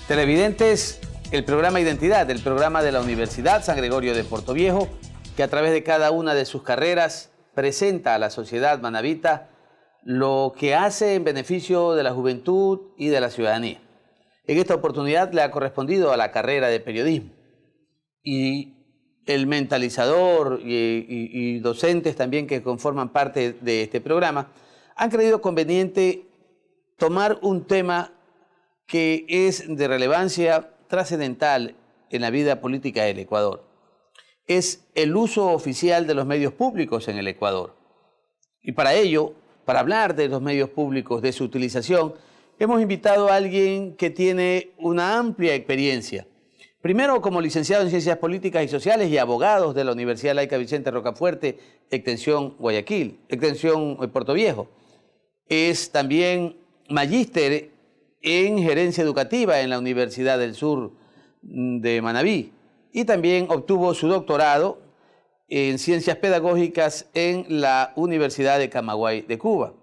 Televidentes, el programa Identidad, el programa de la Universidad San Gregorio de Portoviejo, que a través de cada una de sus carreras presenta a la sociedad manabita lo que hace en beneficio de la juventud y de la ciudadanía. En esta oportunidad le ha correspondido a la carrera de periodismo y el mentalizador y docentes también que conforman parte de este programa han creído conveniente tomar un tema que es de relevancia trascendental en la vida política del Ecuador. Es el uso oficial de los medios públicos en el Ecuador. Y para ello, para hablar de los medios públicos, de su utilización, hemos invitado a alguien que tiene una amplia experiencia. Primero como licenciado en Ciencias Políticas y Sociales y abogado de la Universidad Laica Vicente Rocafuerte, Extensión Guayaquil, Extensión Portoviejo. Es también magíster en Gerencia Educativa en la Universidad del Sur de Manabí y también obtuvo su doctorado en Ciencias Pedagógicas en la Universidad de Camagüey de Cuba.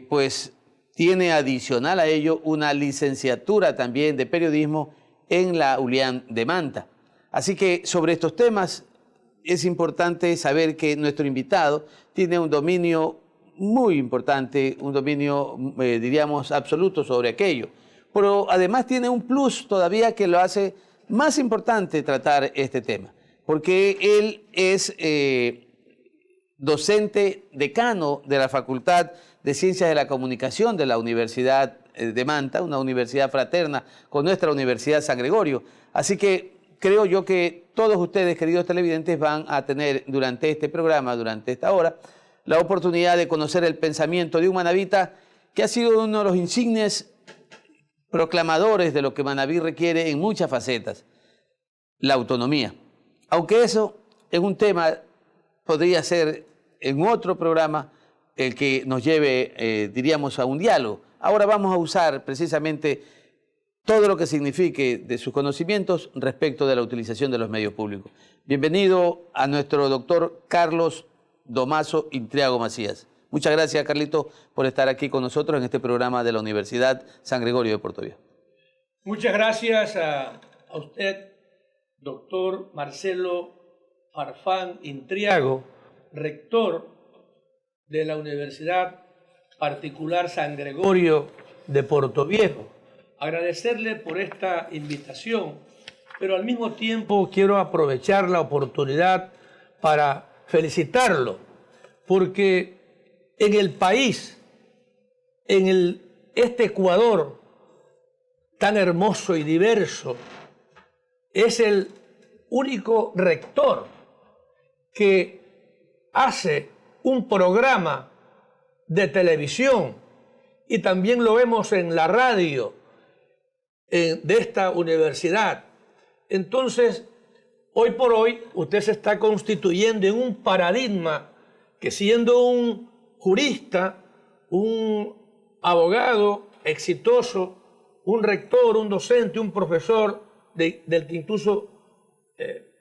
Pues tiene adicional a ello una licenciatura también de periodismo en la ULIAN de Manta. Así que sobre estos temas es importante saber que nuestro invitado tiene un dominio muy importante, un dominio, diríamos, absoluto sobre aquello. Pero además tiene un plus todavía que lo hace más importante tratar este tema, porque él es docente decano de la Facultad de Ciencias de la Comunicación de la Universidad de Manta, una universidad fraterna con nuestra Universidad San Gregorio. Así que creo yo que todos ustedes, queridos televidentes, van a tener durante este programa, durante esta hora, la oportunidad de conocer el pensamiento de un manabita que ha sido uno de los insignes proclamadores de lo que Manabí requiere en muchas facetas, la autonomía. Aunque eso es un tema, podría ser en otro programa el que nos lleve, diríamos, a un diálogo. Ahora vamos a usar precisamente todo lo que signifique de sus conocimientos respecto de la utilización de los medios públicos. Bienvenido a nuestro doctor Carlos Domaso Intriago Macías. Muchas gracias, Carlito, por estar aquí con nosotros en este programa de la Universidad San Gregorio de Portoviejo. Muchas gracias a usted, doctor Marcelo Farfán Intriago, rector de la Universidad Particular San Gregorio de Portoviejo. Agradecerle por esta invitación, pero al mismo tiempo quiero aprovechar la oportunidad para felicitarlo, porque en el país, este Ecuador tan hermoso y diverso, es el único rector que hace un programa de televisión y también lo vemos en la radio de esta universidad. Entonces, hoy por hoy, usted se está constituyendo en un paradigma que, siendo un jurista, un abogado exitoso, un rector, un docente, un profesor, del que incluso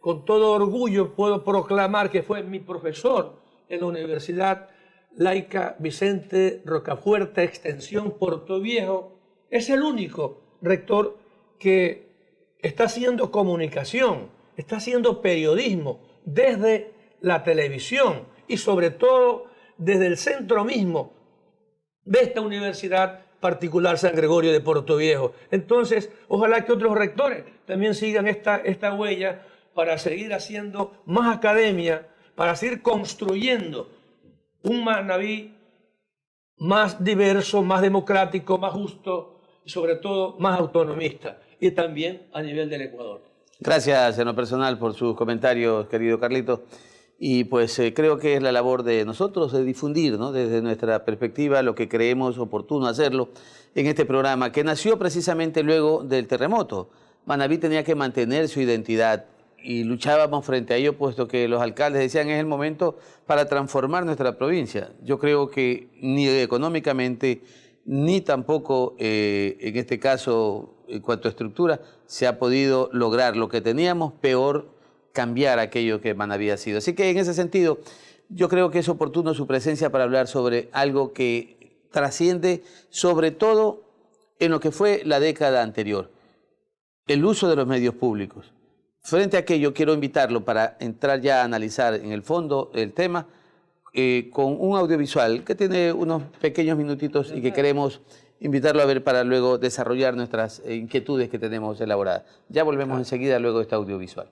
con todo orgullo puedo proclamar que fue mi profesor en la Universidad Laica Vicente Rocafuerte, Extensión Portoviejo, es el único rector que está haciendo comunicación, está haciendo periodismo desde la televisión y sobre todo desde el centro mismo de esta Universidad Particular San Gregorio de Portoviejo. Entonces, ojalá que otros rectores también sigan esta huella para seguir haciendo más academia, para seguir construyendo un Manabí más diverso, más democrático, más justo y sobre todo más autonomista, y también a nivel del Ecuador. Gracias en lo personal por sus comentarios, querido Carlito. Y pues creo que es la labor de nosotros de difundir, ¿no?, desde nuestra perspectiva lo que creemos oportuno hacerlo en este programa, que nació precisamente luego del terremoto. Manabí tenía que mantener su identidad y luchábamos frente a ello, puesto que los alcaldes decían es el momento para transformar nuestra provincia. Yo creo que ni económicamente, ni tampoco en este caso en cuanto a estructura, se ha podido lograr lo que teníamos, peor cambiar aquello que Manabí ha sido. Así que en ese sentido, yo creo que es oportuno su presencia para hablar sobre algo que trasciende sobre todo en lo que fue la década anterior, el uso de los medios públicos. Frente a aquello, quiero invitarlo para entrar ya a analizar en el fondo el tema con un audiovisual que tiene unos pequeños minutitos y que queremos invitarlo a ver para luego desarrollar nuestras inquietudes que tenemos elaboradas. Ya volvemos enseguida luego de este audiovisual.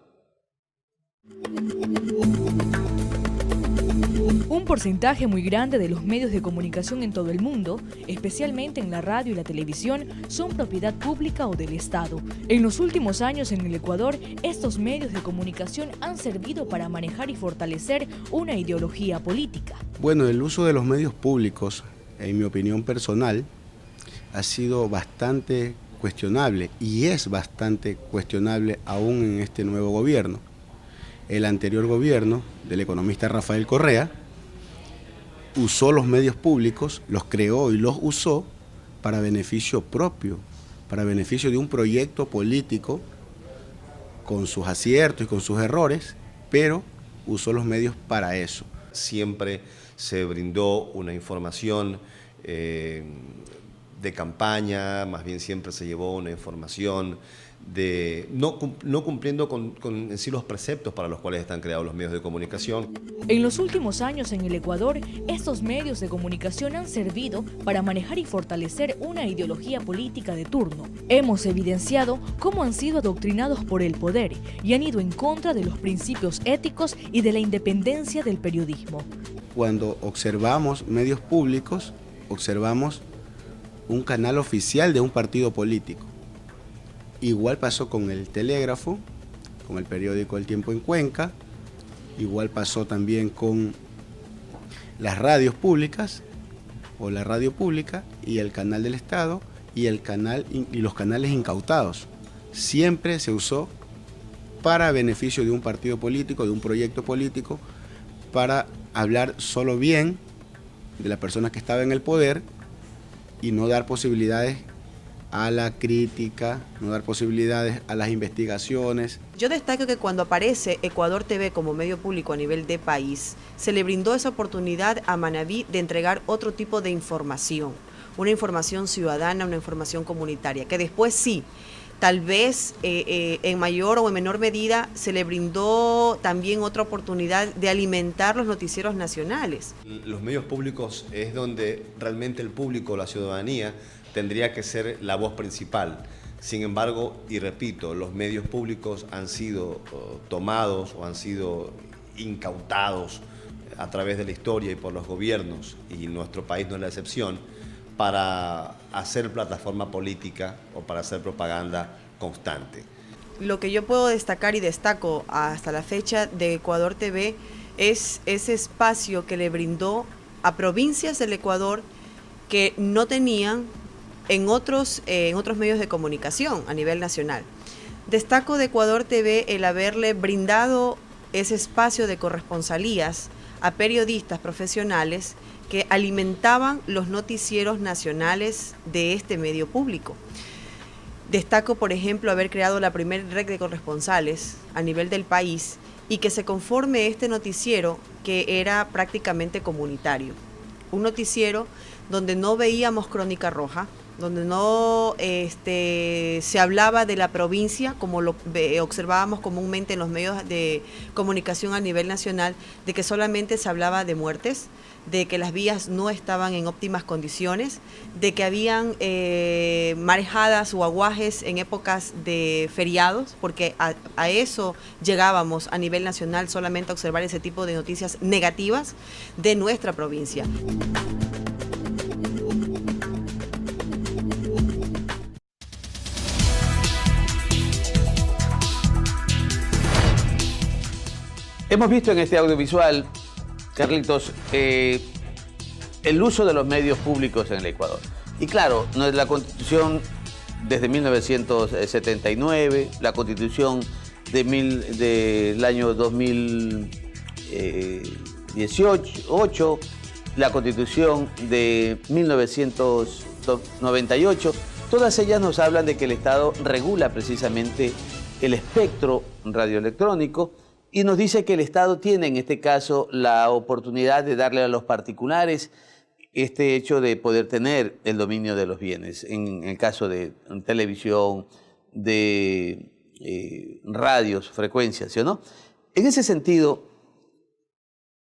Un porcentaje muy grande de los medios de comunicación en todo el mundo, especialmente en la radio y la televisión, son propiedad pública o del Estado. En los últimos años en el Ecuador, estos medios de comunicación han servido para manejar y fortalecer una ideología política. Bueno, el uso de los medios públicos, en mi opinión personal, ha sido bastante cuestionable y es bastante cuestionable aún en este nuevo gobierno. El anterior gobierno del economista Rafael Correa usó los medios públicos, los creó y los usó para beneficio propio, para beneficio de un proyecto político con sus aciertos y con sus errores, pero usó los medios para eso. Siempre se brindó una información de campaña, más bien siempre se llevó una información de no cumpliendo con en sí los preceptos para los cuales están creados los medios de comunicación. En los últimos años en el Ecuador, estos medios de comunicación han servido para manejar y fortalecer una ideología política de turno. Hemos evidenciado cómo han sido adoctrinados por el poder y han ido en contra de los principios éticos y de la independencia del periodismo. Cuando observamos medios públicos, observamos un canal oficial de un partido político. Igual pasó con el Telégrafo, con el periódico El Tiempo en Cuenca, igual pasó también con las radios públicas o la radio pública y el canal del Estado y los canales incautados. Siempre se usó para beneficio de un partido político, de un proyecto político, para hablar solo bien de la persona que estaba en el poder y no dar posibilidades a la crítica, no dar posibilidades a las investigaciones. Yo destaco que cuando aparece Ecuador TV como medio público a nivel de país, se le brindó esa oportunidad a Manabí de entregar otro tipo de información, una información ciudadana, una información comunitaria, que después sí, tal vez en mayor o en menor medida se le brindó también otra oportunidad de alimentar los noticieros nacionales. Los medios públicos es donde realmente el público, la ciudadanía, tendría que ser la voz principal. Sin embargo, y repito, los medios públicos han sido tomados o han sido incautados a través de la historia y por los gobiernos, y nuestro país no es la excepción, para hacer plataforma política o para hacer propaganda constante. Lo que yo puedo destacar y destaco hasta la fecha de Ecuador TV es ese espacio que le brindó a provincias del Ecuador que no tenían en otros medios de comunicación a nivel nacional. Destaco de Ecuador TV el haberle brindado ese espacio de corresponsalías a periodistas profesionales que alimentaban los noticieros nacionales de este medio público. Destaco, por ejemplo, haber creado la primera red de corresponsales a nivel del país y que se conforme este noticiero que era prácticamente comunitario. Un noticiero donde no veíamos crónica roja, donde no se hablaba de la provincia, como lo observábamos comúnmente en los medios de comunicación a nivel nacional, de que solamente se hablaba de muertes, de que las vías no estaban en óptimas condiciones, de que habían marejadas o aguajes en épocas de feriados, porque a eso llegábamos a nivel nacional, solamente a observar ese tipo de noticias negativas de nuestra provincia. Hemos visto en este audiovisual, Carlitos, el uso de los medios públicos en el Ecuador. Y claro, no es la Constitución desde 1979, la Constitución del año 2018, la Constitución de 1998, todas ellas nos hablan de que el Estado regula precisamente el espectro radioelectrónico y nos dice que el Estado tiene en este caso la oportunidad de darle a los particulares este hecho de poder tener el dominio de los bienes, en el caso de televisión, de radios, frecuencias, ¿sí o no? En ese sentido,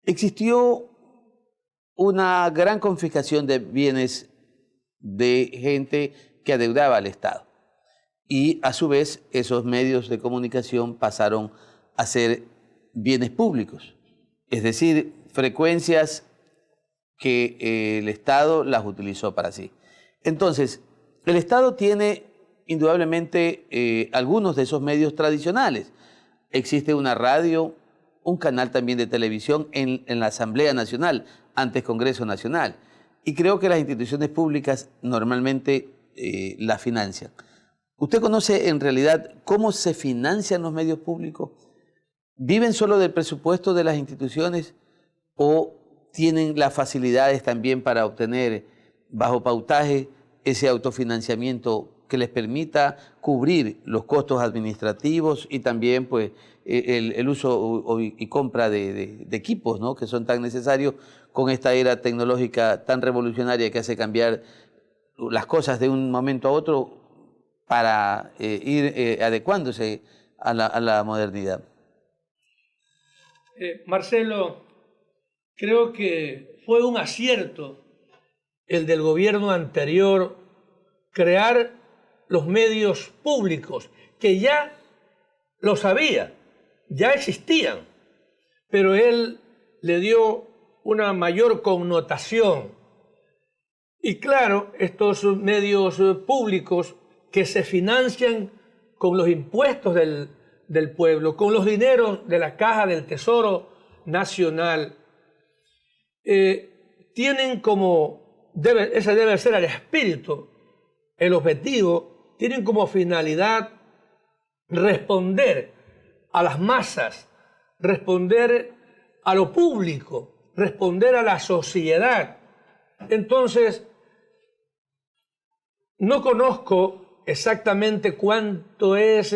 existió una gran confiscación de bienes de gente que adeudaba al Estado. Y a su vez, esos medios de comunicación pasaron a ser bienes públicos, es decir, frecuencias que el Estado las utilizó para sí. Entonces, el Estado tiene indudablemente algunos de esos medios tradicionales. Existe una radio, un canal también de televisión en la Asamblea Nacional, antes Congreso Nacional. Y creo que las instituciones públicas normalmente la financian. ¿Usted conoce en realidad cómo se financian los medios públicos? ¿Viven solo del presupuesto de las instituciones o tienen las facilidades también para obtener bajo pautaje ese autofinanciamiento que les permita cubrir los costos administrativos y también pues, el uso y compra de equipos, ¿no?, que son tan necesarios con esta era tecnológica tan revolucionaria que hace cambiar las cosas de un momento a otro para ir adecuándose a la modernidad? Marcelo, creo que fue un acierto el del gobierno anterior crear los medios públicos, que ya lo sabía, ya existían, pero él le dio una mayor connotación. Y claro, estos medios públicos que se financian con los impuestos del pueblo, con los dineros de la Caja del Tesoro Nacional, tienen como, ese debe ser el espíritu, el objetivo, tienen como finalidad responder a las masas, responder a lo público, responder a la sociedad. Entonces, no conozco exactamente cuánto es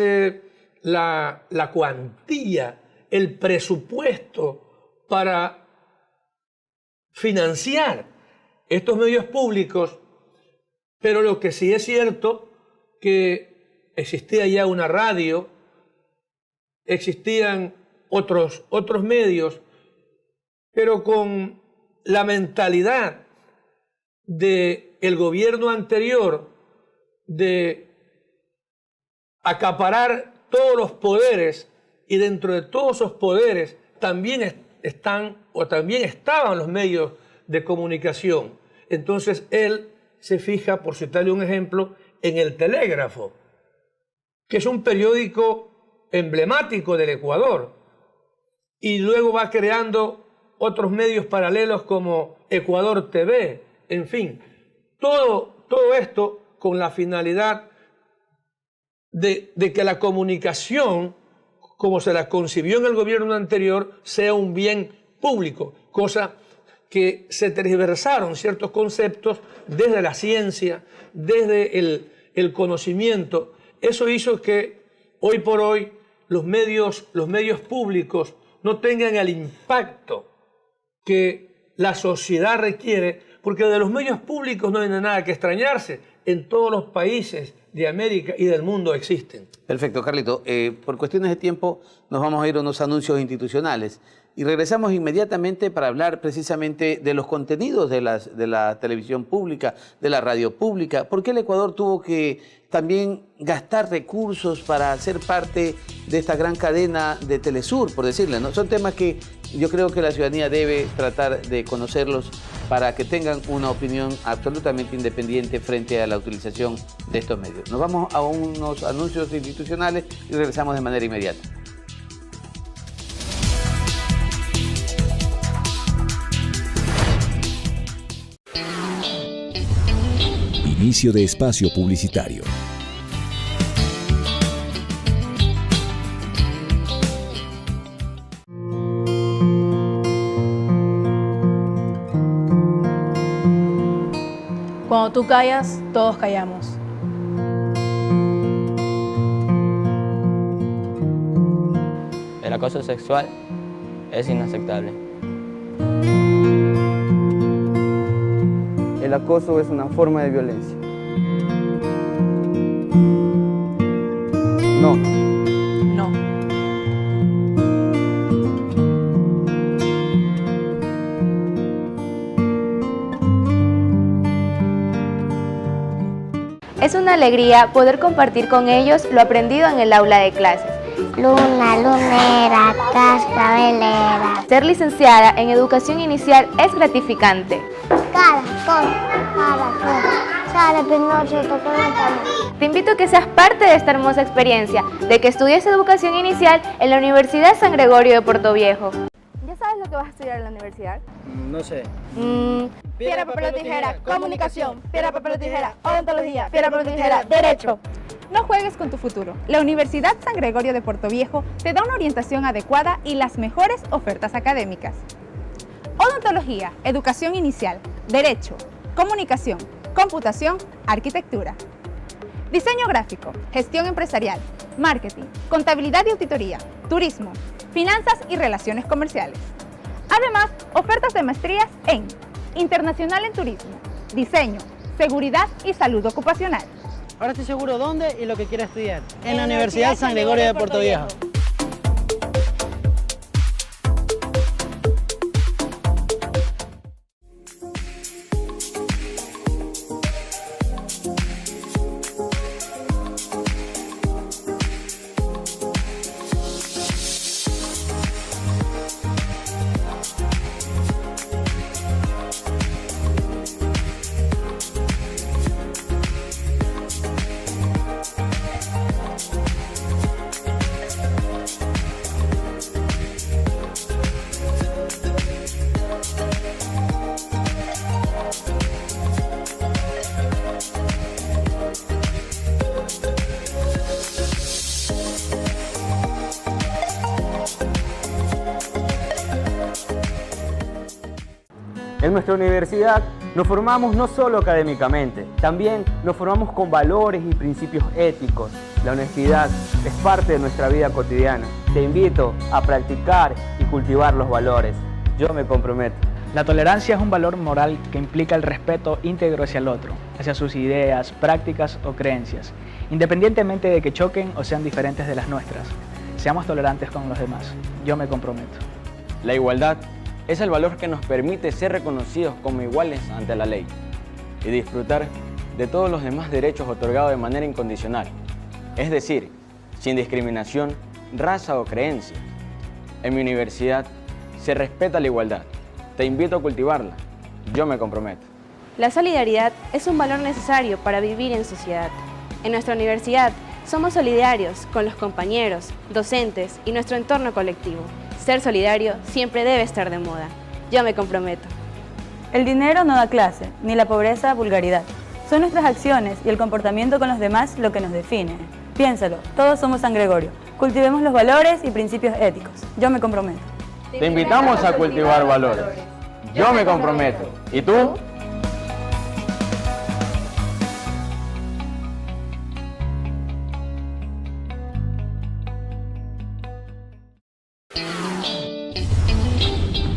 la cuantía, el presupuesto para financiar estos medios públicos, pero lo que sí es cierto que existía ya una radio, existían otros medios, pero con la mentalidad del gobierno anterior de acaparar todos los poderes, y dentro de todos esos poderes también estaban los medios de comunicación. Entonces él se fija, por citarle un ejemplo, en El Telégrafo, que es un periódico emblemático del Ecuador, y luego va creando otros medios paralelos como Ecuador TV, en fin, todo esto con la finalidad de que la comunicación, como se la concibió en el gobierno anterior, sea un bien público, cosa que se tergiversaron ciertos conceptos desde la ciencia, desde el conocimiento. Eso hizo que hoy por hoy los medios públicos no tengan el impacto que la sociedad requiere, porque de los medios públicos no hay nada que extrañarse. En todos los países de América y del mundo existen. Perfecto, Carlito. Por cuestiones de tiempo nos vamos a ir a unos anuncios institucionales y regresamos inmediatamente para hablar precisamente de los contenidos de la televisión pública, de la radio pública. ¿Por qué el Ecuador tuvo que también gastar recursos para ser parte de esta gran cadena de Telesur, por decirle, ¿no? Son temas que yo creo que la ciudadanía debe tratar de conocerlos para que tengan una opinión absolutamente independiente frente a la utilización de estos medios. Nos vamos a unos anuncios institucionales y regresamos de manera inmediata. Inicio de espacio publicitario. Cuando tú callas, todos callamos. El acoso sexual es inaceptable. el acoso es una forma de violencia. No. No. Es una alegría poder compartir con ellos lo aprendido en el aula de clases. Luna, lunera, cascabelera. Ser licenciada en educación inicial es gratificante. Caracol, sale Pinocho, tocó la cama. Te invito a que seas parte de esta hermosa experiencia, de que estudies educación inicial en la Universidad San Gregorio de Portoviejo. ¿Ya sabes lo que vas a estudiar en la universidad? No sé. Piedra, papel o tijera, comunicación. Piedra, papel o tijera, odontología. Piedra, papel o tijera, derecho. No juegues con tu futuro. La Universidad San Gregorio de Portoviejo te da una orientación adecuada y las mejores ofertas académicas. Odontología, educación inicial, derecho, comunicación, computación, arquitectura. Diseño gráfico, gestión empresarial, marketing, contabilidad y auditoría, turismo, finanzas y relaciones comerciales. Además, ofertas de maestrías en Internacional en Turismo, Diseño, Seguridad y Salud Ocupacional. Ahora estoy seguro dónde y lo que quiero estudiar. En la Universidad San Gregorio de Portoviejo. En nuestra universidad nos formamos no solo académicamente, también nos formamos con valores y principios éticos. La honestidad es parte de nuestra vida cotidiana. Te invito a practicar y cultivar los valores. Yo me comprometo. La tolerancia es un valor moral que implica el respeto íntegro hacia el otro, hacia sus ideas, prácticas o creencias, independientemente de que choquen o sean diferentes de las nuestras. Seamos tolerantes con los demás. Yo me comprometo. La igualdad es el valor que nos permite ser reconocidos como iguales ante la ley y disfrutar de todos los demás derechos otorgados de manera incondicional, es decir, sin discriminación, raza o creencia. En mi universidad se respeta la igualdad. Te invito a cultivarla. Yo me comprometo. La solidaridad es un valor necesario para vivir en sociedad. En nuestra universidad somos solidarios con los compañeros, docentes y nuestro entorno colectivo. Ser solidario siempre debe estar de moda. Yo me comprometo. El dinero no da clase, ni la pobreza vulgaridad. Son nuestras acciones y el comportamiento con los demás lo que nos define. Piénsalo, todos somos San Gregorio. Cultivemos los valores y principios éticos. Yo me comprometo. Te invitamos a cultivar valores. Yo me comprometo. ¿Y tú?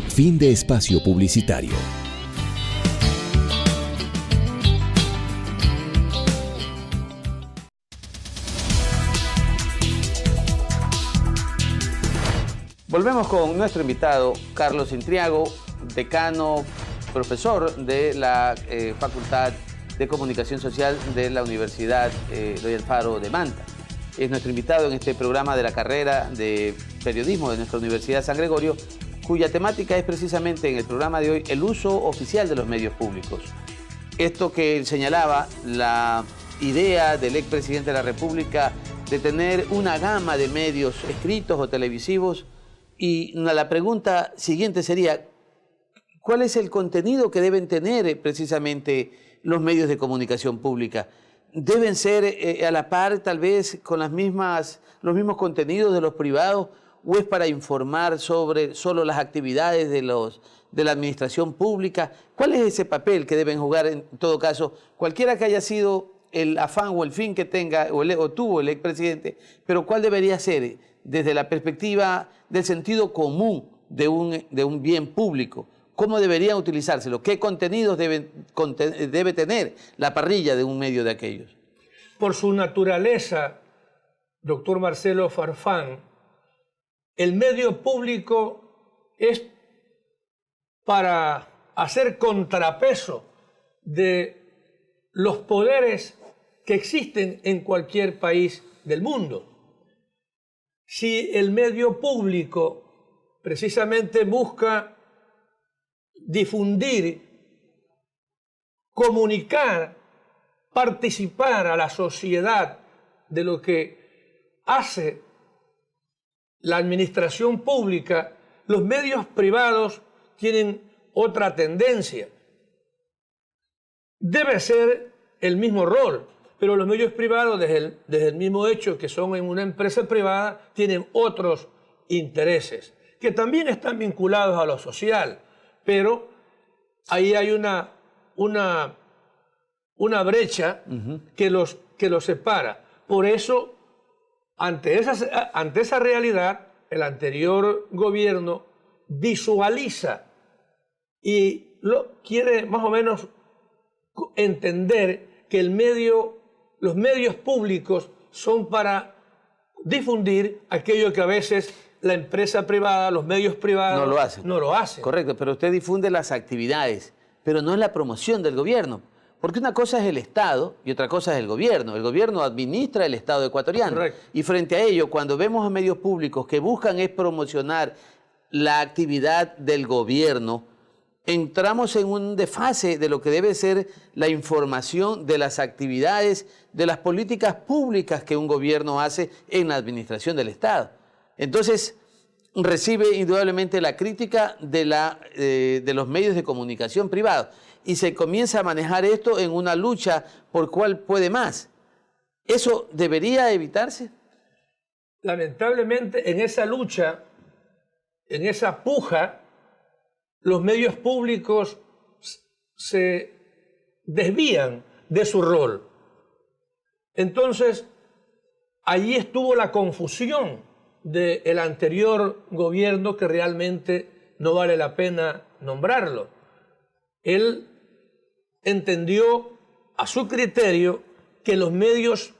Fin de espacio publicitario. Volvemos con nuestro invitado, Carlos Intriago, decano, profesor de la Facultad de Comunicación Social de la Universidad Eloy Alfaro de Manta. Es nuestro invitado en este programa de la carrera de periodismo de nuestra Universidad San Gregorio, cuya temática es precisamente en el programa de hoy el uso oficial de los medios públicos. Esto que señalaba la idea del expresidente de la República de tener una gama de medios escritos o televisivos, y la pregunta siguiente sería, ¿cuál es el contenido que deben tener precisamente los medios de comunicación pública? ¿Deben ser a la par tal vez con los mismos contenidos de los privados? ¿O es para informar sobre solo las actividades de la administración pública? ¿Cuál es ese papel que deben jugar en todo caso, cualquiera que haya sido el afán o el fin que tenga o tuvo el expresidente, pero cuál debería ser desde la perspectiva del sentido común de un bien público? ¿Cómo deberían utilizárselo? ¿Qué contenidos debe tener la parrilla de un medio de aquellos? Por su naturaleza, doctor Marcelo Farfán, el medio público es para hacer contrapeso de los poderes que existen en cualquier país del mundo. Si el medio público precisamente busca difundir, comunicar, participar a la sociedad de lo que hace la administración pública, los medios privados tienen otra tendencia. Debe ser el mismo rol, pero los medios privados, desde el mismo hecho que son en una empresa privada, tienen otros intereses, que también están vinculados a lo social, pero ahí hay una brecha que los separa. Por eso, ante esa realidad, el anterior gobierno visualiza y quiere más o menos entender que los medios públicos son para difundir aquello que a veces la empresa privada, los medios privados no lo hacen. Correcto, pero usted difunde las actividades, pero no es la promoción del gobierno. Porque una cosa es el Estado y otra cosa es el gobierno. El gobierno administra el Estado ecuatoriano. Correcto. Y frente a ello, cuando vemos a medios públicos que buscan es promocionar la actividad del gobierno, entramos en un desfase de lo que debe ser la información de las actividades, de las políticas públicas que un gobierno hace en la administración del Estado. Entonces, recibe indudablemente la crítica de los medios de comunicación privados y se comienza a manejar esto en una lucha por cuál puede más. ¿Eso debería evitarse? Lamentablemente, en esa lucha, en esa puja, los medios públicos se desvían de su rol. Entonces, allí estuvo la confusión del anterior gobierno, que realmente no vale la pena nombrarlo. Él entendió a su criterio que los medios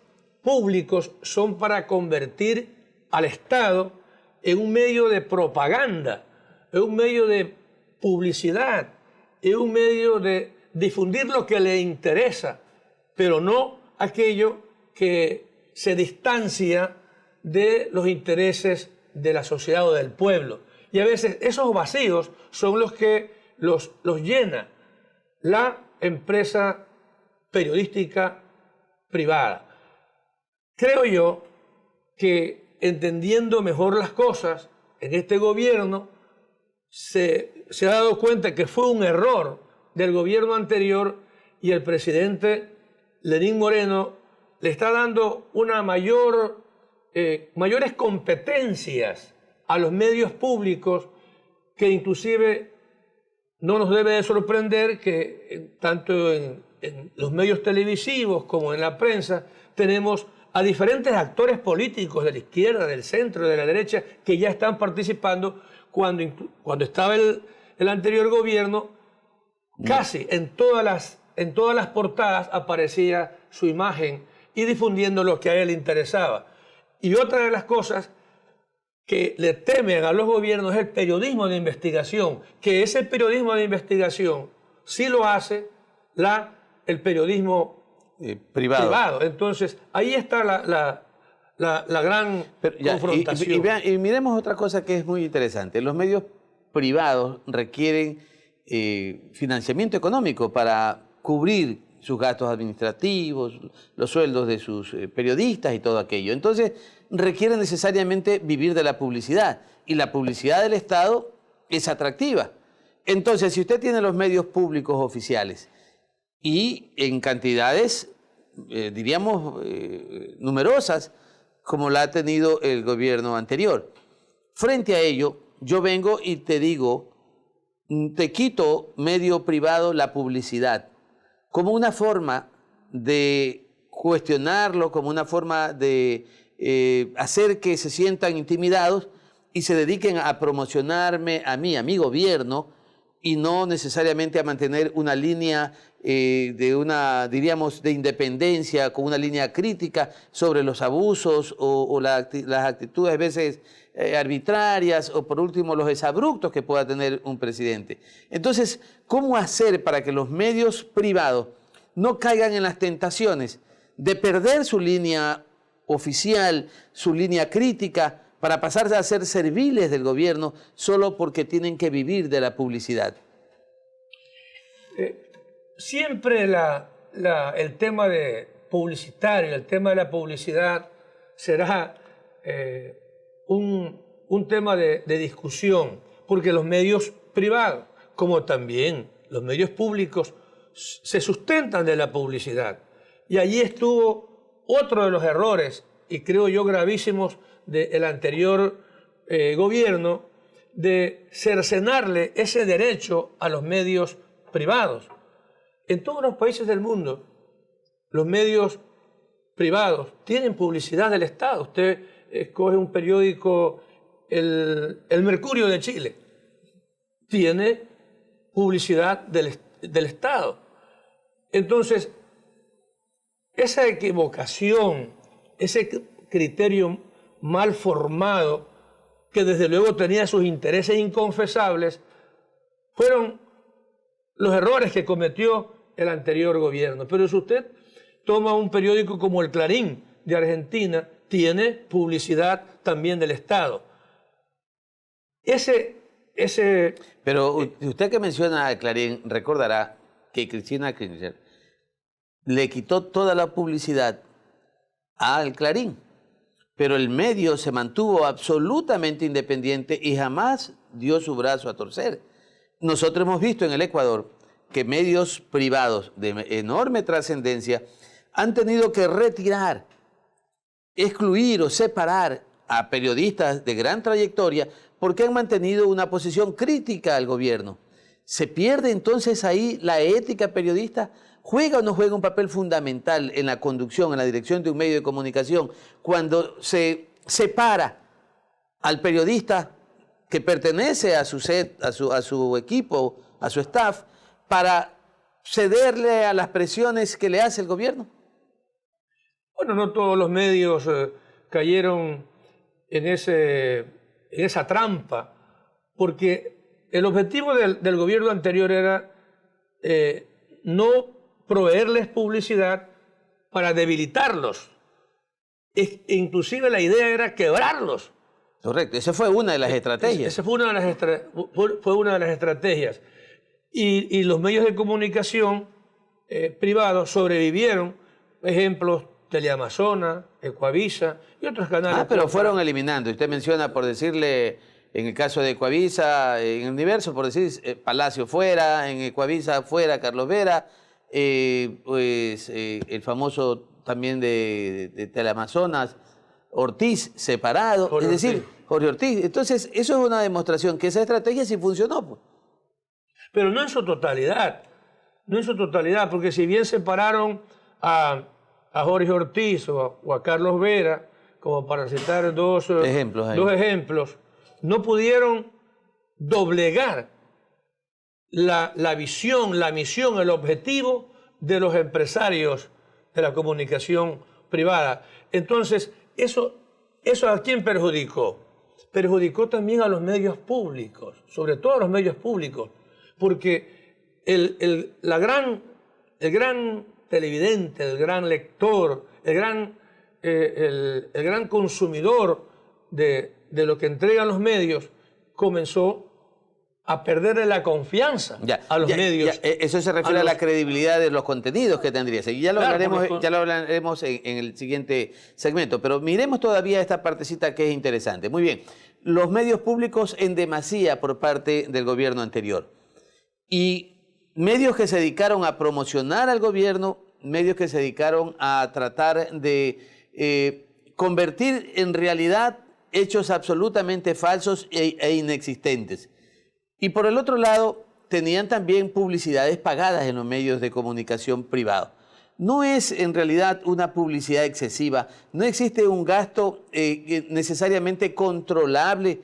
públicos son para convertir al Estado en un medio de propaganda, en un medio de publicidad, en un medio de difundir lo que le interesa, pero no aquello que se distancia de los intereses de la sociedad o del pueblo. Y a veces esos vacíos son los que los llena la empresa periodística privada. Creo yo que, entendiendo mejor las cosas, en este gobierno se ha dado cuenta que fue un error del gobierno anterior y el presidente Lenín Moreno le está dando mayores competencias a los medios públicos, que inclusive no nos debe de sorprender que tanto en los medios televisivos como en la prensa tenemos a diferentes actores políticos de la izquierda, del centro, de la derecha, que ya están participando. Cuando estaba el anterior gobierno, casi en todas las portadas aparecía su imagen y difundiendo lo que a él le interesaba. Y otra de las cosas que le temen a los gobiernos es el periodismo de investigación, que ese periodismo de investigación sí lo hace el periodismo privado. Entonces, ahí está la gran confrontación. Y miremos otra cosa que es muy interesante. Los medios privados requieren financiamiento económico para cubrir sus gastos administrativos, los sueldos de sus periodistas y todo aquello. Entonces, requieren necesariamente vivir de la publicidad. Y la publicidad del Estado es atractiva. Entonces, si usted tiene los medios públicos oficiales y en cantidades, diríamos, numerosas, como la ha tenido el gobierno anterior, frente a ello, yo vengo y te digo, te quito, medio privado, la publicidad, como una forma de cuestionarlo, como una forma de hacer que se sientan intimidados y se dediquen a promocionarme a mí, a mi gobierno, y no necesariamente a mantener una línea diríamos, de independencia, con una línea crítica sobre los abusos o las actitudes a veces arbitrarias o por último los exabruptos que pueda tener un presidente. Entonces, ¿cómo hacer para que los medios privados no caigan en las tentaciones de perder su línea oficial, su línea crítica, para pasar a ser serviles del gobierno solo porque tienen que vivir de la publicidad? Siempre el tema publicitario, el tema de la publicidad será un tema de discusión, porque los medios privados, como también los medios públicos, se sustentan de la publicidad. Y allí estuvo otro de los errores, y creo yo gravísimos, del anterior gobierno, de cercenarle ese derecho a los medios privados. En todos los países del mundo, los medios privados tienen publicidad del Estado. Usted escoge un periódico, el Mercurio de Chile, tiene publicidad del Estado. Entonces, esa equivocación, ese criterio mal formado, que desde luego tenía sus intereses inconfesables, fueron los errores que cometió el anterior gobierno. Pero si usted toma un periódico como El Clarín de Argentina, tiene publicidad también del Estado. Pero usted que menciona al Clarín, recordará que Cristina Kirchner le quitó toda la publicidad al Clarín, pero el medio se mantuvo absolutamente independiente y jamás dio su brazo a torcer. Nosotros hemos visto en el Ecuador que medios privados de enorme trascendencia han tenido que retirar, excluir o separar a periodistas de gran trayectoria porque han mantenido una posición crítica al gobierno. ¿Se pierde entonces ahí la ética periodista? ¿Juega o no juega un papel fundamental en la conducción, en la dirección de un medio de comunicación, cuando se separa al periodista que pertenece a su equipo, a su staff, para cederle a las presiones que le hace el gobierno? Bueno, no todos los medios cayeron en esa trampa, porque el objetivo del gobierno anterior era no proveerles publicidad para debilitarlos. Inclusive la idea era quebrarlos. Correcto, esa fue una de las estrategias. Esa fue una de las estrategias. Y los medios de comunicación privados sobrevivieron, ejemplos, Teleamazona, Ecuavisa y otros canales. Pero fueron eliminando. Usted menciona, por decirle, en el caso de Ecuavisa, en el Universo, por decir, Palacio fuera, en Ecuavisa fuera, Carlos Vera, el famoso también de Teleamazonas, Ortiz separado, Jorge Ortiz. Entonces, eso es una demostración que esa estrategia sí funcionó, pues. Pero no en su totalidad, porque si bien separaron a Jorge Ortiz o a Carlos Vera, como para citar dos ejemplos, no pudieron doblegar la visión, la misión, el objetivo de los empresarios de la comunicación privada. Entonces, ¿eso a quién perjudicó? Perjudicó también a los medios públicos, sobre todo a los medios públicos, porque el gran televidente, el gran lector, el gran consumidor de lo que entregan los medios comenzó a perderle la confianza a los medios. Eso se refiere a la credibilidad de los contenidos que tendría. Y ya lo hablaremos en el siguiente segmento. Pero miremos todavía esta partecita que es interesante. Muy bien. Los medios públicos en demasía por parte del gobierno anterior. Y medios que se dedicaron a promocionar al gobierno, medios que se dedicaron a tratar de convertir en realidad hechos absolutamente falsos e inexistentes. Y por el otro lado, tenían también publicidades pagadas en los medios de comunicación privados. No es en realidad una publicidad excesiva, no existe un gasto necesariamente controlable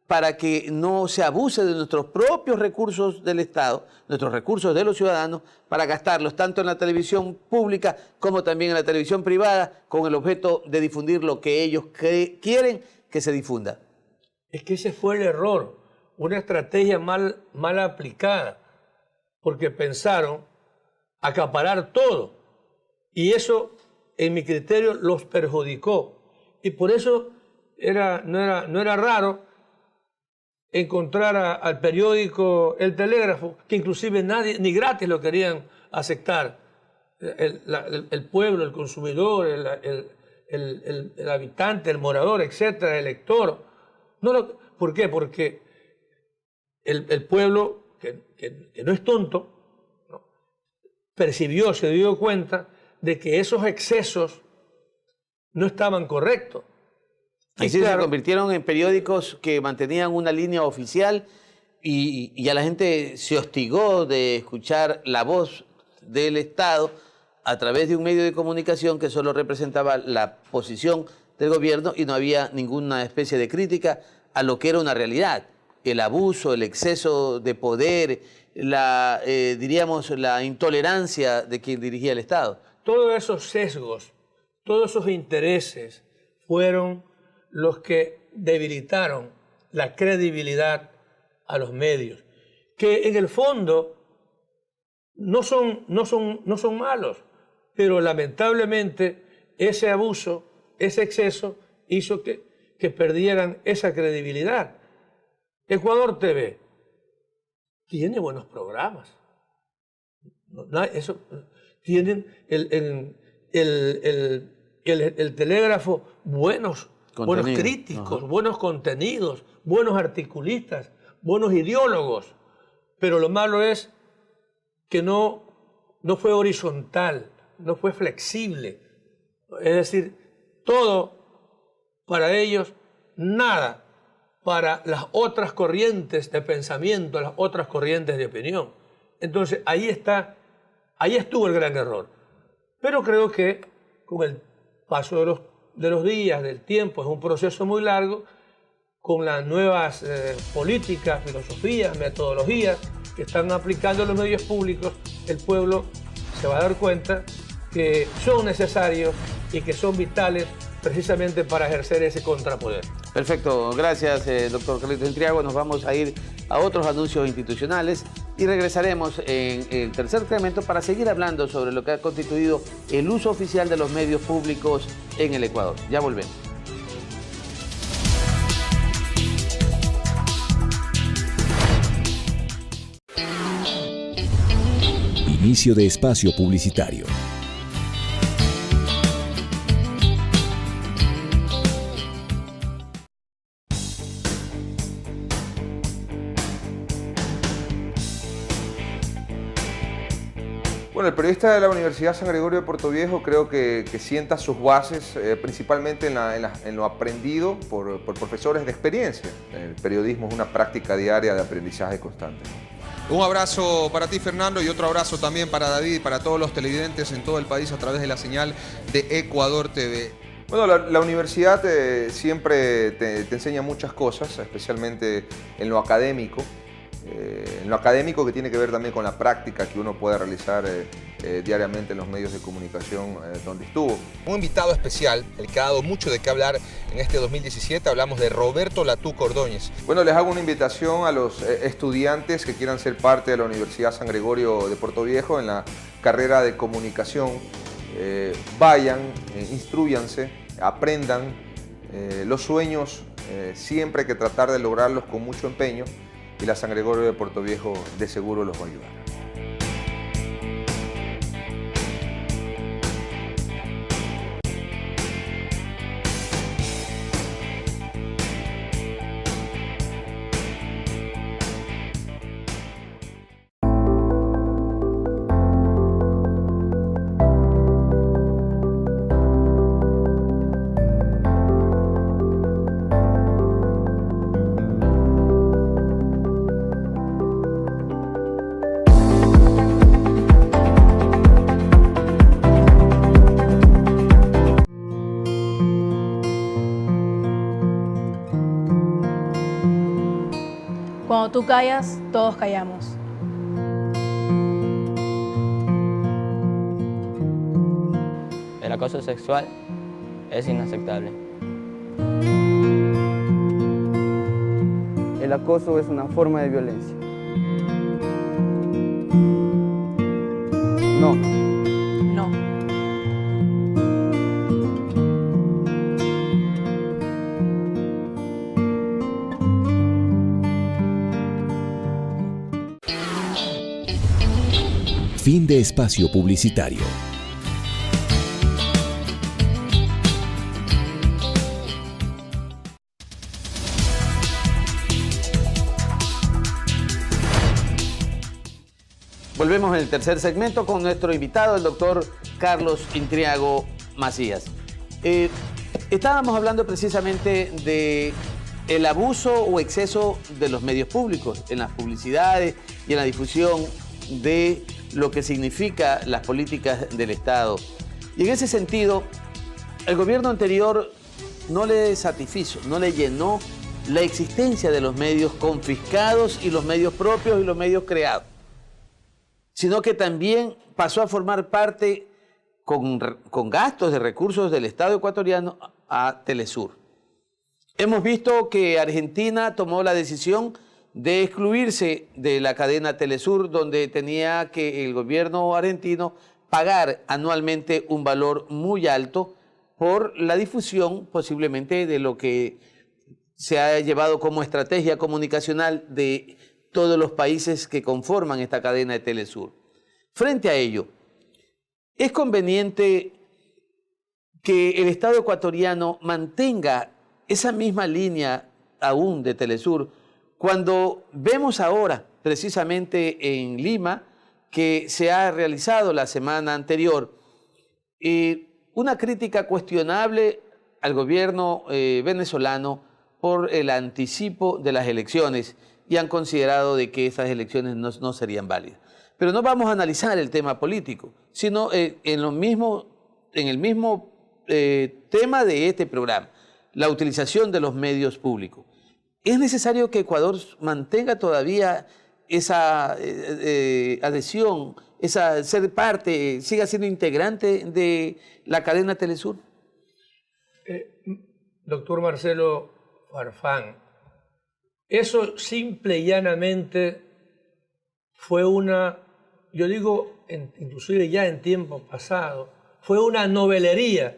para que no se abuse de nuestros propios recursos del Estado, nuestros recursos de los ciudadanos, para gastarlos tanto en la televisión pública como también en la televisión privada, con el objeto de difundir lo que ellos quieren que se difunda. Es que ese fue el error, una estrategia mal aplicada, porque pensaron acaparar todo, y eso, en mi criterio, los perjudicó. Y por eso no era raro encontrar al periódico El Telégrafo, que inclusive nadie, ni gratis lo querían aceptar. El pueblo, el consumidor, el habitante, el morador, etcétera, el lector. ¿Por qué? Porque el pueblo, que no es tonto, ¿no?, percibió, se dio cuenta de que esos excesos no estaban correctos. Así se convirtieron en periódicos que mantenían una línea oficial y ya la gente se hostigó de escuchar la voz del Estado a través de un medio de comunicación que solo representaba la posición del gobierno y no había ninguna especie de crítica a lo que era una realidad. El abuso, el exceso de poder, diríamos, la intolerancia de quien dirigía el Estado. Todos esos sesgos, todos esos intereses fueron los que debilitaron la credibilidad a los medios, que en el fondo no son malos, pero lamentablemente ese abuso, ese exceso hizo que perdieran esa credibilidad. Ecuador TV tiene buenos programas. Tienen el Telégrafo buenos críticos, buenos contenidos, buenos articulistas, buenos ideólogos. Pero lo malo es que no fue horizontal, no fue flexible. Es decir, todo para ellos, nada para las otras corrientes de pensamiento, las otras corrientes de opinión. Entonces, ahí estuvo el gran error. Pero creo que con el paso de los días, del tiempo, es un proceso muy largo, con las nuevas políticas, filosofías, metodologías que están aplicando los medios públicos, el pueblo se va a dar cuenta que son necesarios y que son vitales precisamente para ejercer ese contrapoder. Perfecto, gracias doctor Carlitos Entriago. Nos vamos a ir a otros anuncios institucionales y regresaremos en el tercer segmento para seguir hablando sobre lo que ha constituido el uso oficial de los medios públicos en el Ecuador. Ya volvemos. Inicio de espacio publicitario. Bueno, el periodista de la Universidad San Gregorio de Puerto Viejo creo que sienta sus bases principalmente en lo aprendido por profesores de experiencia. El periodismo es una práctica diaria de aprendizaje constante. Un abrazo para ti, Fernando, y otro abrazo también para David y para todos los televidentes en todo el país a través de la señal de Ecuador TV. Bueno, la universidad siempre te enseña muchas cosas, especialmente en lo académico. Que tiene que ver también con la práctica que uno puede realizar diariamente en los medios de comunicación donde estuvo. Un invitado especial, el que ha dado mucho de qué hablar en este 2017, hablamos de Roberto Latuco Ordóñez. Bueno, les hago una invitación a los estudiantes que quieran ser parte de la Universidad San Gregorio de Puerto Viejo en la carrera de comunicación. Vayan, instrúyanse, aprendan. Los sueños siempre hay que tratar de lograrlos con mucho empeño. Y la San Gregorio de Puerto Viejo de seguro los va a ayudar. Cuando tú callas, todos callamos. El acoso sexual es inaceptable. El acoso es una forma de violencia. No. No. Fin de espacio publicitario. Volvemos en el tercer segmento con nuestro invitado, el doctor Carlos Intriago Macías. Estábamos hablando precisamente de el abuso o exceso de los medios públicos en las publicidades y en la difusión de lo que significa las políticas del Estado. Y en ese sentido, el gobierno anterior no le satisfizo, no le llenó la existencia de los medios confiscados y los medios propios y los medios creados, sino que también pasó a formar parte con gastos de recursos del Estado ecuatoriano a Telesur. Hemos visto que Argentina tomó la decisión de excluirse de la cadena Telesur, donde tenía que el gobierno argentino pagar anualmente un valor muy alto por la difusión posiblemente de lo que se ha llevado como estrategia comunicacional de todos los países que conforman esta cadena de Telesur. Frente a ello, es conveniente que el Estado ecuatoriano mantenga esa misma línea aún de Telesur, cuando vemos ahora, precisamente en Lima, que se ha realizado la semana anterior una crítica cuestionable al gobierno venezolano por el anticipo de las elecciones y han considerado de que esas elecciones no serían válidas. Pero no vamos a analizar el tema político, sino en el mismo tema de este programa, la utilización de los medios públicos. ¿Es necesario que Ecuador mantenga todavía esa adhesión, ser parte, siga siendo integrante de la cadena Telesur? Doctor Marcelo Farfán, eso simple y llanamente fue yo digo, inclusive ya en tiempo pasado, fue una novelería.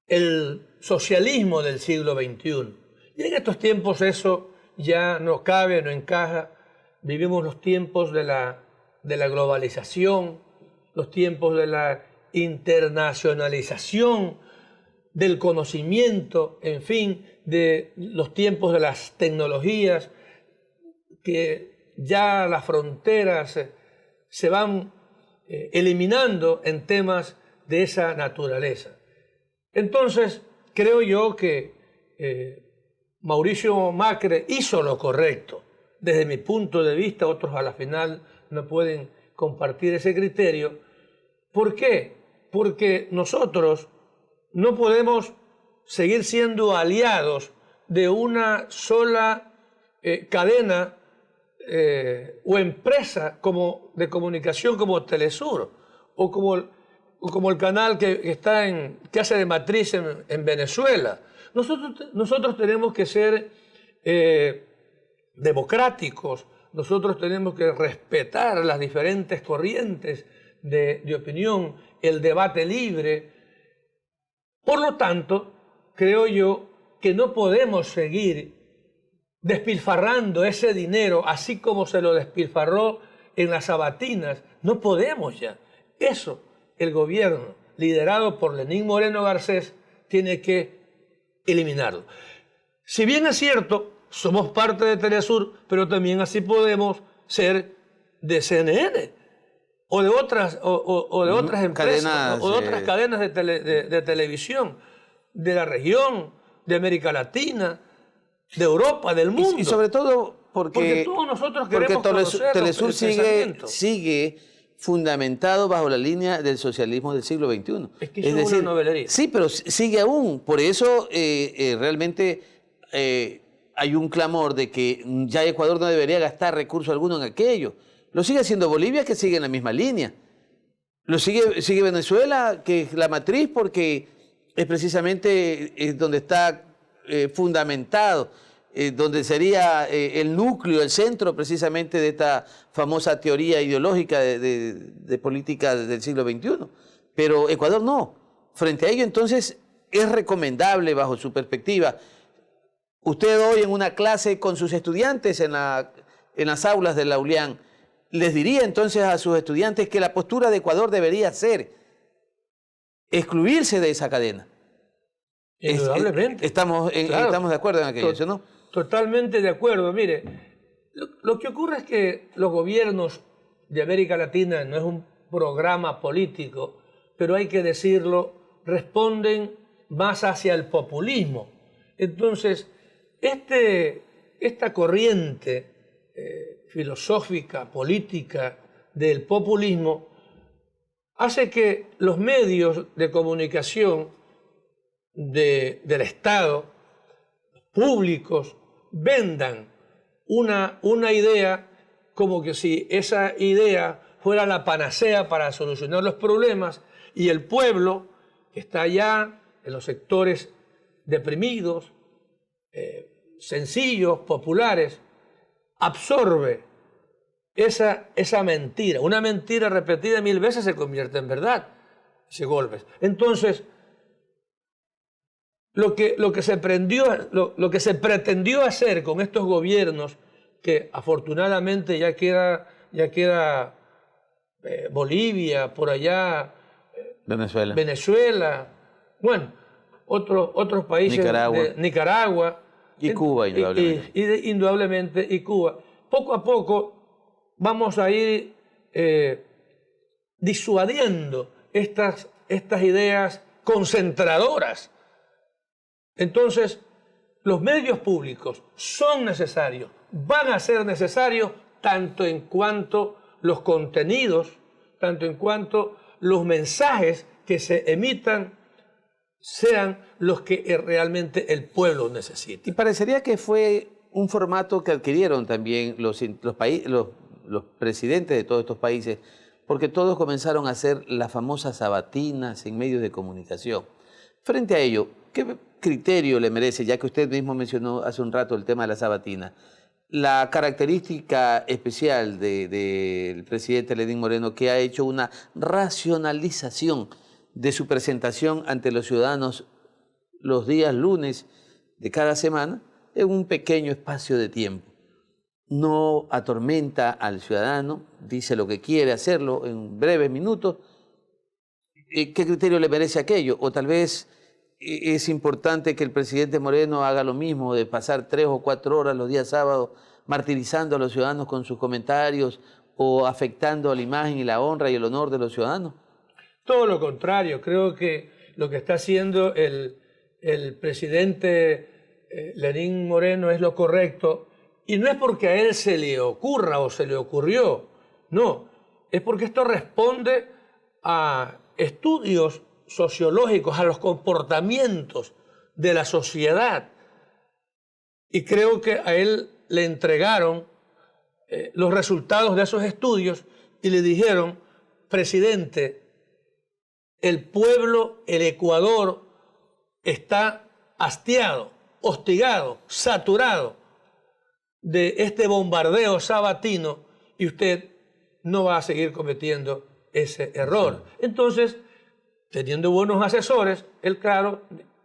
El socialismo del siglo XXI. Y en estos tiempos eso ya no cabe, no encaja. Vivimos los tiempos de la globalización, los tiempos de la internacionalización del conocimiento, en fin, de los tiempos de las tecnologías, que ya las fronteras se van eliminando en temas de esa naturaleza. Entonces, creo yo que Mauricio Macri hizo lo correcto. Desde mi punto de vista, otros a la final no pueden compartir ese criterio. ¿Por qué? Porque nosotros no podemos seguir siendo aliados de una sola cadena o empresa de comunicación como Telesur o como el canal que hace de matriz en Venezuela. Nosotros tenemos que ser democráticos, nosotros tenemos que respetar las diferentes corrientes de opinión, el debate libre. Por lo tanto, creo yo que no podemos seguir despilfarrando ese dinero así como se lo despilfarró en las sabatinas. No podemos ya. Eso el gobierno, liderado por Lenín Moreno Garcés, tiene que eliminarlo. Si bien es cierto, somos parte de Telesur, pero también así podemos ser de CNN o de otras, empresas, o de otras cadenas de televisión de la región, de América Latina, de Europa, del mundo. Y sobre todo porque todos nosotros queremos conocer Telesur sigue fundamentado bajo la línea del socialismo del siglo XXI. Es que eso es una novelería. Sí, pero sigue aún. Por eso realmente hay un clamor de que ya Ecuador no debería gastar recurso alguno en aquello. Lo sigue haciendo Bolivia, que sigue en la misma línea. Lo sigue Venezuela, que es la matriz, porque es precisamente donde está fundamentado, donde sería el núcleo, el centro precisamente de esta famosa teoría ideológica de política del siglo XXI. Pero Ecuador no. Frente a ello, entonces, es recomendable, bajo su perspectiva, usted hoy en una clase con sus estudiantes en las aulas de la ULIAN, les diría entonces a sus estudiantes que la postura de Ecuador debería ser excluirse de esa cadena. Indudablemente. Estamos de acuerdo en aquello, ¿no? Totalmente de acuerdo. Mire, lo que ocurre es que los gobiernos de América Latina, no es un programa político, pero hay que decirlo, responden más hacia el populismo. Entonces, esta corriente filosófica, política del populismo hace que los medios de comunicación del Estado, públicos, vendan una idea como que si esa idea fuera la panacea para solucionar los problemas, y el pueblo que está allá en los sectores deprimidos, sencillos, populares, absorbe esa mentira. Una mentira repetida 1000 veces se convierte en verdad, ese golpe. Entonces, lo que se pretendió hacer con estos gobiernos, que afortunadamente ya queda Bolivia, por allá Venezuela, bueno, otros países, Nicaragua y Cuba, indudablemente, y Cuba. Poco a poco vamos a ir disuadiendo estas ideas concentradoras. Entonces, los medios públicos son necesarios, van a ser necesarios tanto en cuanto los contenidos, tanto en cuanto los mensajes que se emitan sean los que realmente el pueblo necesita. Y parecería que fue un formato que adquirieron también los presidentes de todos estos países, porque todos comenzaron a hacer las famosas sabatinas en medios de comunicación. Frente a ello, ¿qué criterio le merece, ya que usted mismo mencionó hace un rato el tema de la sabatina, la característica especial del presidente Lenín Moreno, que ha hecho una racionalización de su presentación ante los ciudadanos los días lunes de cada semana en un pequeño espacio de tiempo? No atormenta al ciudadano, dice lo que quiere hacerlo en breves minutos. ¿Qué criterio le merece aquello? O tal vez es importante que el presidente Moreno haga lo mismo, de pasar 3 o 4 horas los días sábados martirizando a los ciudadanos con sus comentarios o afectando a la imagen y la honra y el honor de los ciudadanos. Todo lo contrario, creo que lo que está haciendo el presidente Lenín Moreno es lo correcto, y no es porque a él se le ocurra o se le ocurrió, no, es porque esto responde a estudios sociológicos, a los comportamientos de la sociedad, y creo que a él le entregaron los resultados de esos estudios y le dijeron: presidente, el pueblo, el Ecuador, está hastiado, hostigado, saturado de este bombardeo sabatino, y usted no va a seguir cometiendo ese error. Entonces, teniendo buenos asesores, él, claro,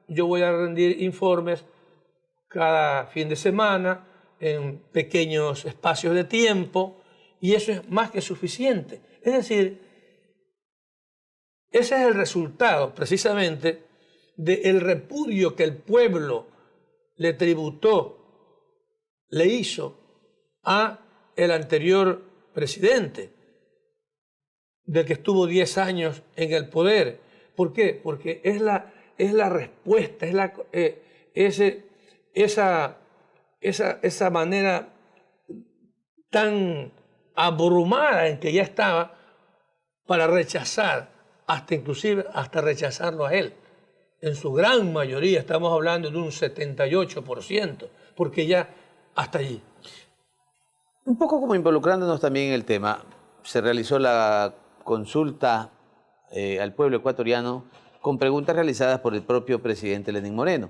yo voy a rendir informes cada fin de semana en pequeños espacios de tiempo, y eso es más que suficiente. Es decir, ese es el resultado precisamente del repudio que el pueblo le tributó, le hizo a el anterior presidente, del que estuvo 10 años en el poder. ¿Por qué? Porque es la respuesta, es esa manera tan abrumada en que ya estaba para rechazar, inclusive hasta rechazarlo a él. en su gran mayoría, estamos hablando de un 78%, porque ya hasta allí. Un poco como involucrándonos también en el tema, se realizó la consulta al pueblo ecuatoriano con preguntas realizadas por el propio presidente Lenín Moreno,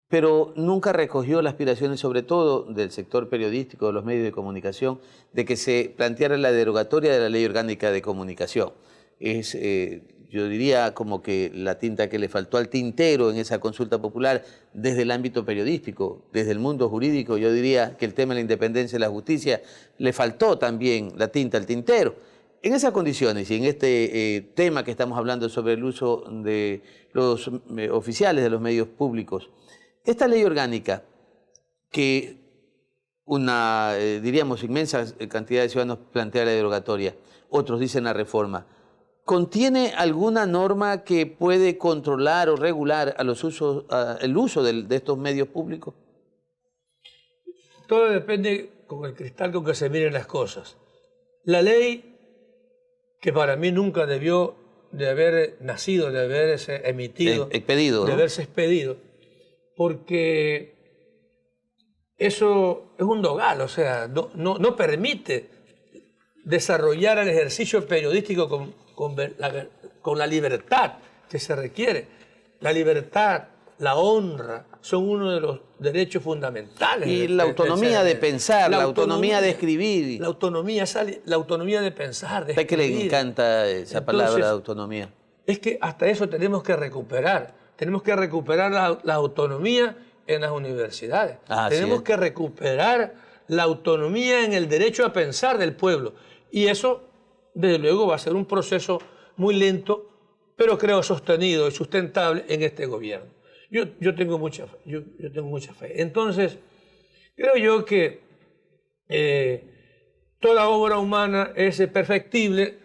pero nunca recogió las aspiraciones, sobre todo del sector periodístico, de los medios de comunicación, de que se planteara la derogatoria de la Ley Orgánica de Comunicación. Es, yo diría, como que la tinta que le faltó al tintero en esa consulta popular desde el ámbito periodístico, desde el mundo jurídico. Yo diría que el tema de la independencia y la justicia le faltó también la tinta al tintero. En esas condiciones y en este tema que estamos hablando sobre el uso de los oficiales de los medios públicos, esta ley orgánica, que una, diríamos, inmensa cantidad de ciudadanos plantea la derogatoria, otros dicen la reforma, ¿contiene alguna norma que puede controlar o regular a los usos, el uso de estos medios públicos? Todo depende con el cristal con que se miren las cosas. La ley, que para mí nunca debió de haber nacido, de haberse emitido, expedido, de ¿no? haberse expedido, porque eso es un dogal, o sea, no permite desarrollar el ejercicio periodístico con la libertad que se requiere. La libertad, la honra, son uno de los derechos fundamentales. Y la autonomía de pensar, la autonomía de escribir. La autonomía de pensar, de escribir. ¿A qué le encanta esa palabra, autonomía? Es que hasta eso tenemos que recuperar. Tenemos que recuperar la autonomía en las universidades. Tenemos que recuperar la autonomía en el derecho a pensar del pueblo. Y eso, desde luego, va a ser un proceso muy lento, pero creo sostenido y sustentable en este gobierno. Yo tengo mucha fe. Entonces, creo yo que toda obra humana es perfectible,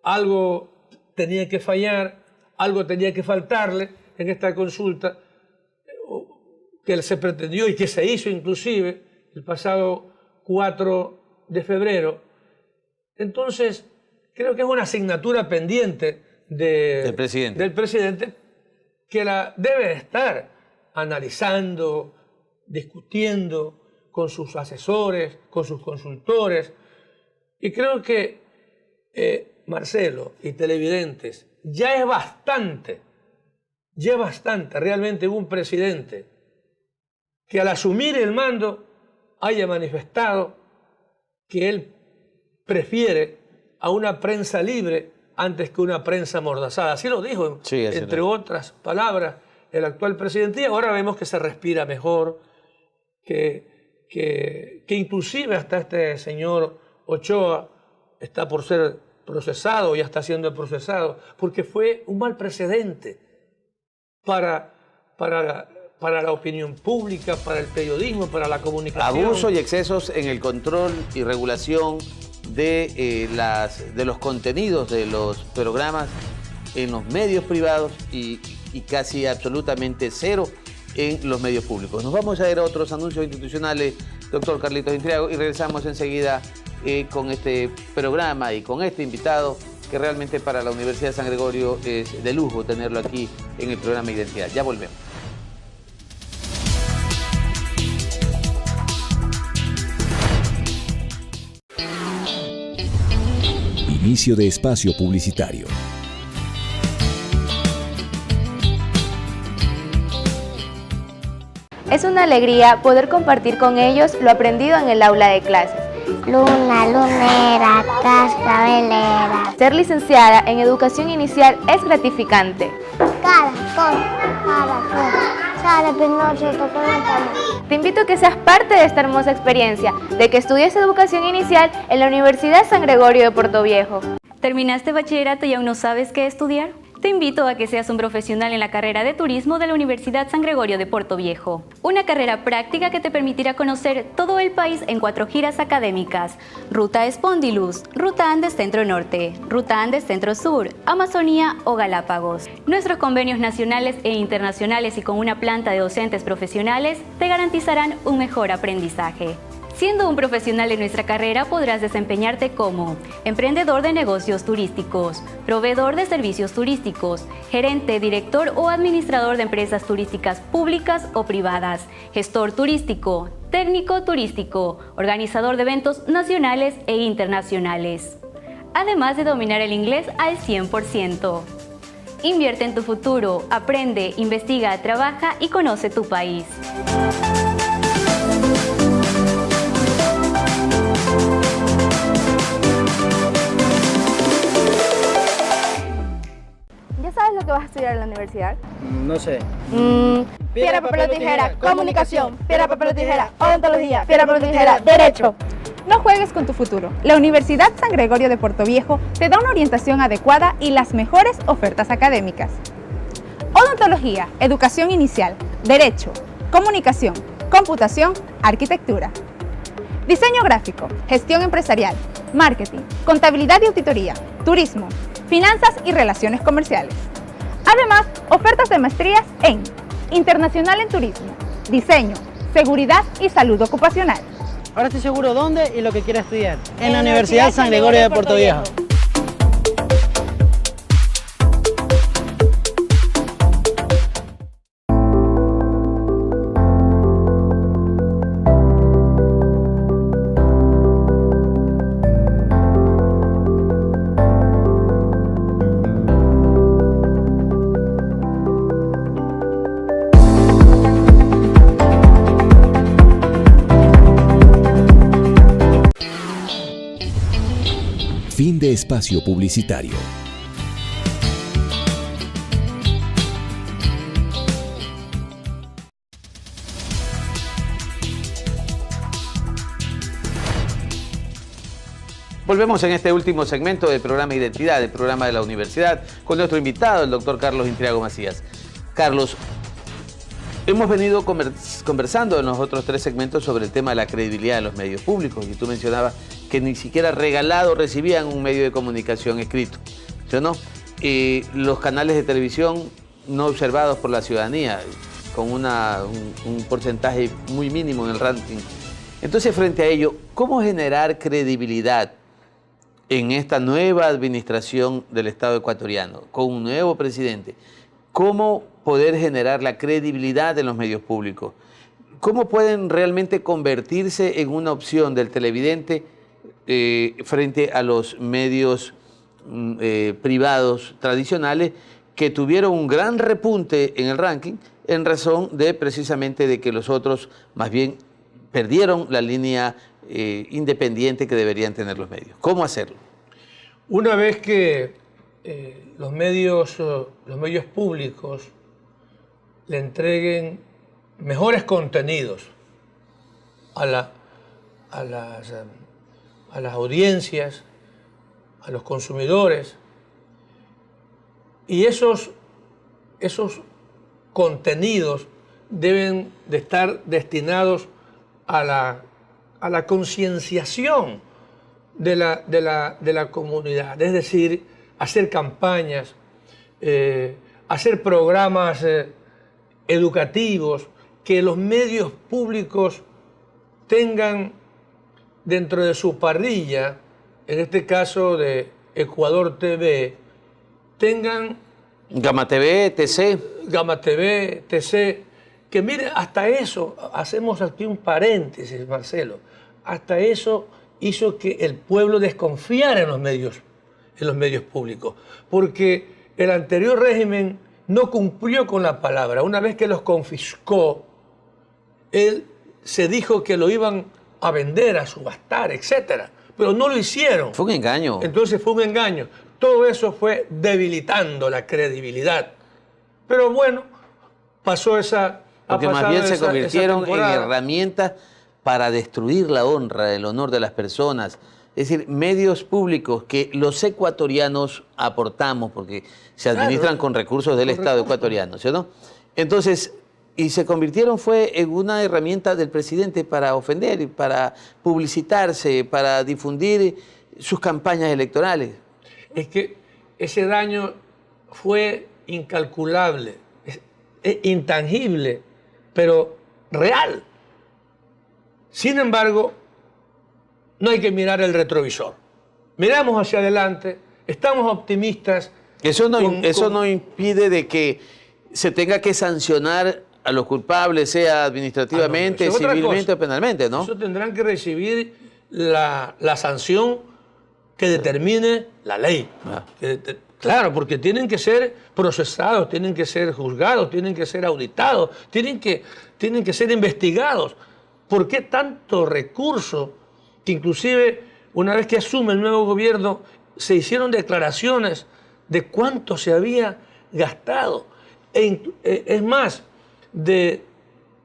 algo tenía que fallar, algo tenía que faltarle en esta consulta que se pretendió y que se hizo inclusive el pasado 4 de febrero. Entonces, creo que es una asignatura pendiente del presidente que la debe estar analizando, discutiendo con sus asesores, con sus consultores. Y creo que, Marcelo y televidentes, ya es bastante realmente un presidente que al asumir el mando haya manifestado que él prefiere a una prensa libre antes que una prensa amordazada. Así lo dijo, entre otras palabras, el actual presidente. Y ahora vemos que se respira mejor, que inclusive hasta este señor Ochoa está por ser procesado, ya está siendo procesado, porque fue un mal precedente para la opinión pública, para el periodismo, para la comunicación. Abuso y excesos en el control y regulación de los contenidos de los programas en los medios privados y casi absolutamente cero en los medios públicos. Nos vamos a ir a otros anuncios institucionales, doctor Carlitos Intriago, y regresamos enseguida con este programa y con este invitado que realmente para la Universidad de San Gregorio es de lujo tenerlo aquí en el programa Identidad. Ya volvemos. Inicio de espacio publicitario. Es una alegría poder compartir con ellos lo aprendido en el aula de clases. Luna, lunera, cascabelera. Ser licenciada en educación inicial es gratificante. Caracol, sale Pinocho, tocó la cama. Te invito a que seas parte de esta hermosa experiencia, de que estudies educación inicial en la Universidad San Gregorio de Portoviejo. ¿Terminaste bachillerato y aún no sabes qué estudiar? Te invito a que seas un profesional en la carrera de turismo de la Universidad San Gregorio de Portoviejo. Una carrera práctica que te permitirá conocer todo el país en 4 giras académicas. Ruta Espondilus, Ruta Andes Centro-Norte, Ruta Andes Centro-Sur, Amazonía o Galápagos. Nuestros convenios nacionales e internacionales y con una planta de docentes profesionales te garantizarán un mejor aprendizaje. Siendo un profesional en nuestra carrera podrás desempeñarte como emprendedor de negocios turísticos, proveedor de servicios turísticos, gerente, director o administrador de empresas turísticas públicas o privadas, gestor turístico, técnico turístico, organizador de eventos nacionales e internacionales. Además de dominar el inglés al 100%. Invierte en tu futuro, aprende, investiga, trabaja y conoce tu país. ¿Ya sabes lo que vas a estudiar en la universidad? No sé. Piedra, papel o tijera, comunicación. Piedra, papel o tijera, odontología. Piedra, papel o tijera, derecho. No juegues con tu futuro. La Universidad San Gregorio de Portoviejo te da una orientación adecuada y las mejores ofertas académicas. Odontología, educación inicial, derecho, comunicación, computación, arquitectura. Diseño gráfico, gestión empresarial, marketing, contabilidad y auditoría, turismo, finanzas y relaciones comerciales. Además, ofertas de maestrías en Internacional en Turismo, Diseño, Seguridad y Salud Ocupacional. Ahora estoy seguro dónde y lo que quiero estudiar. En la Universidad San Gregorio de Portoviejo. Fin de espacio publicitario. Volvemos en este último segmento del programa Identidad, del programa de la universidad, con nuestro invitado, el doctor Carlos Intriago Macías. Carlos, hemos venido conversando en los otros 3 segmentos sobre el tema de la credibilidad de los medios públicos, y tú mencionabas que ni siquiera regalado recibían un medio de comunicación escrito, ¿sí o no? Los canales de televisión no observados por la ciudadanía, con un porcentaje muy mínimo en el ranking. Entonces, frente a ello, ¿cómo generar credibilidad en esta nueva administración del Estado ecuatoriano, con un nuevo presidente? ¿Cómo poder generar la credibilidad de los medios públicos? ¿Cómo pueden realmente convertirse en una opción del televidente frente a los medios privados tradicionales que tuvieron un gran repunte en el ranking en razón de precisamente de que los otros más bien perdieron la línea independiente que deberían tener los medios? ¿Cómo hacerlo? Una vez que los medios públicos le entreguen mejores contenidos a las audiencias, a los consumidores, y esos contenidos deben de estar destinados a la concienciación de la comunidad, es decir, hacer campañas, hacer programas educativos, que los medios públicos tengan dentro de su parrilla, en este caso de Ecuador TV, tengan Gama TV, TC. Gama TV, TC, que mire, hasta eso, hacemos aquí un paréntesis, Marcelo, hasta eso hizo que el pueblo desconfiara en los medios públicos, porque el anterior régimen no cumplió con la palabra. Una vez que los confiscó, él se dijo que lo iban a vender, a subastar, etcétera, pero no lo hicieron. Fue un engaño. Entonces fue un engaño. Todo eso fue debilitando la credibilidad. Pero bueno, pasó esa... Porque más bien se convirtieron en herramientas para destruir la honra, el honor de las personas. Es decir, medios públicos que los ecuatorianos aportamos, porque se administran con recursos del Estado ecuatoriano, ¿sí o no? Entonces, y se convirtieron fue en una herramienta del presidente para ofender, para publicitarse, para difundir sus campañas electorales. Es que ese daño fue incalculable, es intangible, pero real. Sin embargo, no hay que mirar el retrovisor. Miramos hacia adelante, estamos optimistas. Eso no impide de que se tenga que sancionar a los culpables, sea administrativamente, civilmente o penalmente, ¿no? Eso tendrán que recibir la sanción que determine la ley. Claro, porque tienen que ser procesados, tienen que ser juzgados, tienen que ser auditados, tienen que ser investigados. ¿Por qué tanto recurso? Que inclusive una vez que asume el nuevo gobierno se hicieron declaraciones de cuánto se había gastado. Es más, de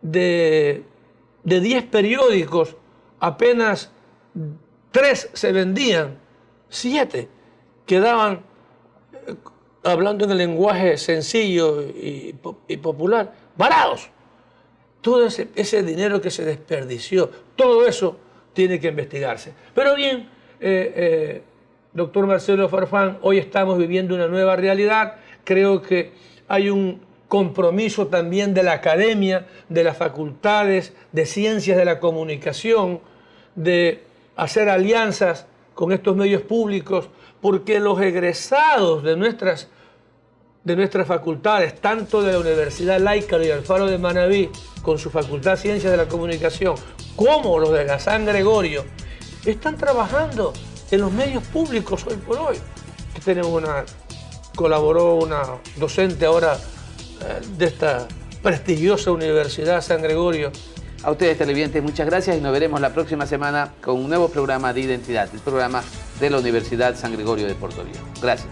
10 periódicos apenas 3 se vendían, 7 quedaban, hablando en el lenguaje sencillo y popular, varados. Todo ese dinero que se desperdició, todo eso tiene que investigarse. Pero bien, doctor Marcelo Farfán, hoy estamos viviendo una nueva realidad. Creo que hay un compromiso también de la academia, de las facultades de ciencias de la comunicación, de hacer alianzas con estos medios públicos, porque los egresados de nuestras facultades, tanto de la Universidad Laica y Alfaro de Manabí, con su Facultad de Ciencias de la Comunicación, como los de la San Gregorio, están trabajando en los medios públicos hoy por hoy. Colaboró una docente ahora de esta prestigiosa Universidad San Gregorio. A ustedes, televidentes, muchas gracias y nos veremos la próxima semana con un nuevo programa de Identidad, el programa de la Universidad San Gregorio de Puerto Viejo. Gracias.